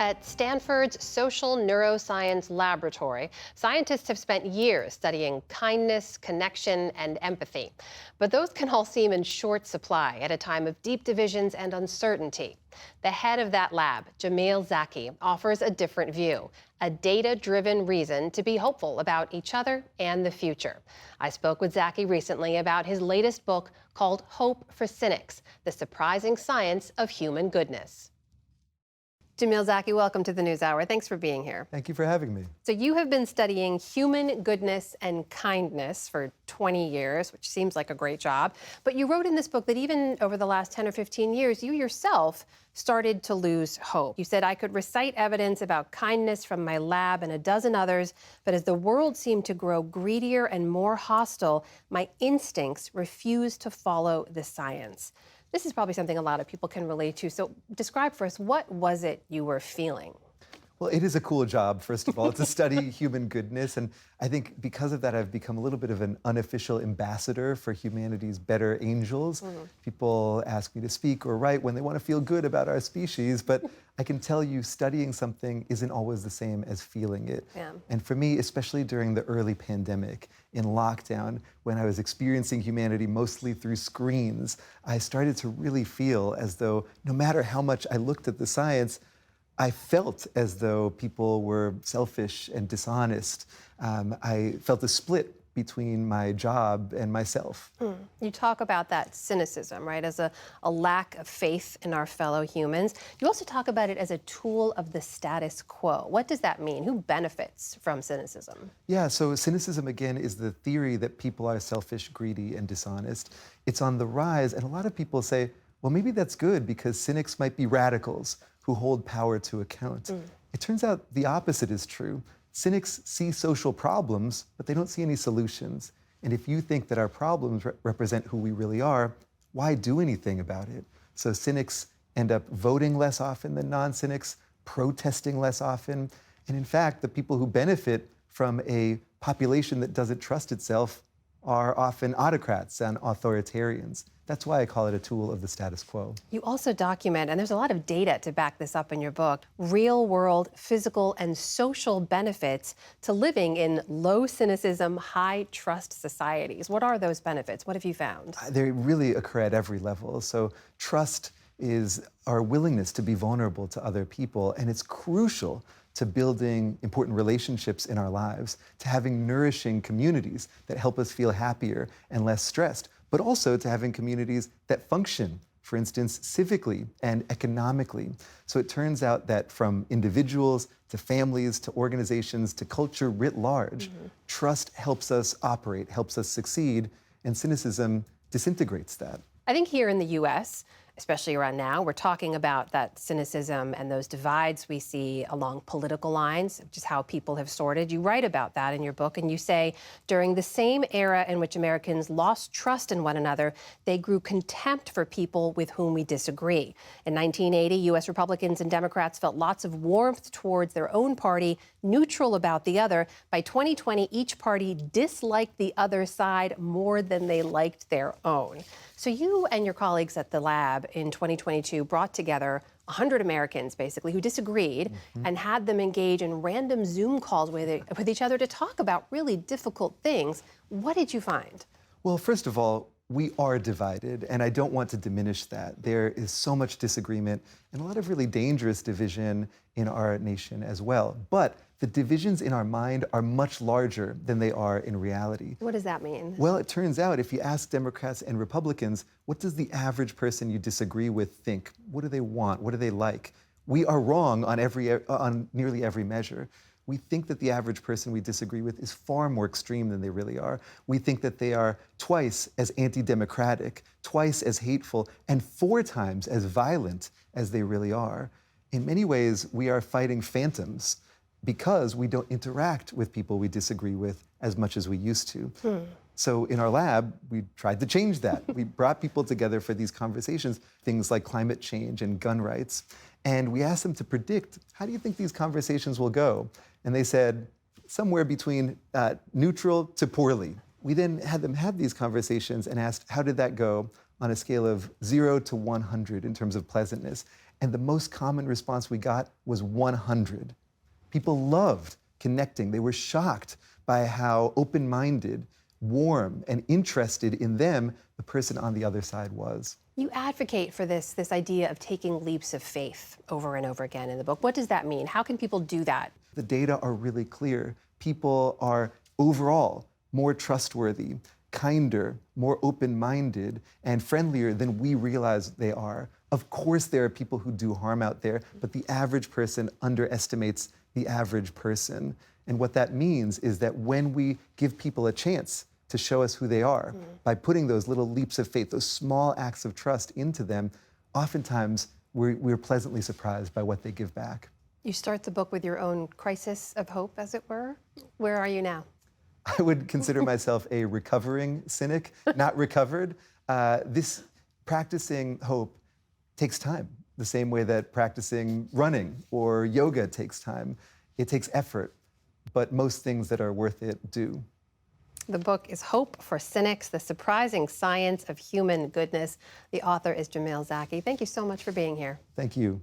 At Stanford's Social Neuroscience Laboratory, scientists have spent years studying kindness, connection, and empathy. But those can all seem in short supply at a time of deep divisions and uncertainty. The head of that lab, Jamil Zaki, offers a different view, a data-driven reason to be hopeful about each other and the future. I spoke with Zaki recently about his latest book called Hope for Cynics: The Surprising Science of Human Goodness. Jamil Zaki, welcome to the NewsHour. Thanks for being here. Thank you for having me. So you have been studying human goodness and kindness for 20 years, which seems like a great job. But you wrote in this book that even over the last 10 or 15 years, you yourself started to lose hope. You said, I could recite evidence about kindness from my lab and a dozen others, but as the world seemed to grow greedier and more hostile, my instincts refused to follow the science. This is probably something a lot of people can relate to. So describe for us, what was it you were feeling? Well, it is a cool job, first of all, to study human goodness. And I think because of that, I've become a little bit of an unofficial ambassador for humanity's better angels. People ask me to speak or write when they want to feel good about our species. But I can tell you, studying something isn't always the same as feeling it. Yeah. And for me, especially during the early pandemic, in lockdown, when I was experiencing humanity mostly through screens, I started to really feel as though no matter how much I looked at the science, I felt as though people were selfish and dishonest. I felt a split between my job and myself. You talk about that cynicism, right, as a lack of faith in our fellow humans. You also talk about it as a tool of the status quo. What does that mean? Who benefits from cynicism? Yeah, so cynicism, again, is the theory that people are selfish, greedy, and dishonest. It's on the rise, and a lot of people say, well, maybe that's good because cynics might be radicals who hold power to account. It turns out the opposite is true. Cynics see social problems, but they don't see any solutions. And if you think that our problems represent who we really are, why do anything about it? So cynics end up voting less often than non-cynics, protesting less often. And in fact, the people who benefit from a population that doesn't trust itself are often autocrats and authoritarians. That's why I call it a tool of the status quo. You also document, and there's a lot of data to back this up in your book, real-world physical and social benefits to living in low cynicism, high trust societies. What are those benefits? What have you found? They really occur at every level. So trust is our willingness to be vulnerable to other people, and it's crucial to building important relationships in our lives, to having nourishing communities that help us feel happier and less stressed, but also to having communities that function, for instance, civically and economically. So it turns out that from individuals to families to organizations to culture writ large, trust helps us operate, helps us succeed, and cynicism disintegrates that. I think here in the U.S., especially around now, we're talking about that cynicism and those divides we see along political lines, which is how people have sorted. You write about that in your book, and you say, during the same era in which Americans lost trust in one another, they grew contempt for people with whom we disagree. In 1980, U.S. Republicans and Democrats felt lots of warmth towards their own party, neutral about the other. By 2020, each party disliked the other side more than they liked their own. So you and your colleagues at the lab in 2022 brought together 100 Americans, basically, who disagreed and had them engage in random Zoom calls with each other to talk about really difficult things. What did you find? Well, first of all, we are divided, and I don't want to diminish that. There is so much disagreement and a lot of really dangerous division in our nation as well. But the divisions in our mind are much larger than they are in reality. What does that mean? Well, it turns out if you ask Democrats and Republicans, what does the average person you disagree with think? What do they want? What do they like? We are wrong on nearly every measure. We think that the average person we disagree with is far more extreme than they really are. We think that they are twice as anti-democratic, twice as hateful, and 4 times as violent as they really are. In many ways, we are fighting phantoms because we don't interact with people we disagree with as much as we used to. So in our lab, we tried to change that. We brought people together for these conversations, things like climate change and gun rights. And we asked them to predict, how do you think these conversations will go? And they said, somewhere between neutral to poorly. We then had them have these conversations and asked, how did that go on a scale of 0 to 100 in terms of pleasantness? And the most common response we got was 100. People loved connecting. They were shocked by how open-minded, warm, and interested in them the person on the other side was. You advocate for this idea of taking leaps of faith over and over again in the book. What does that mean? How can people do that? The data are really clear. People are overall more trustworthy, kinder, more open-minded, and friendlier than we realize they are. Of course, there are people who do harm out there, but the average person underestimates the average person. And what that means is that when we give people a chance to show us who they are, by putting those little leaps of faith, those small acts of trust into them, oftentimes we're pleasantly surprised by what they give back. You start the book with your own crisis of hope, as it were. Where are you now? I would consider myself a recovering cynic, not recovered. This practicing hope takes time, the same way that practicing running or yoga takes time. It takes effort, but most things that are worth it do. The book is Hope for Cynics, The Surprising Science of Human Goodness. The author is Jamil Zaki. Thank you so much for being here. Thank you.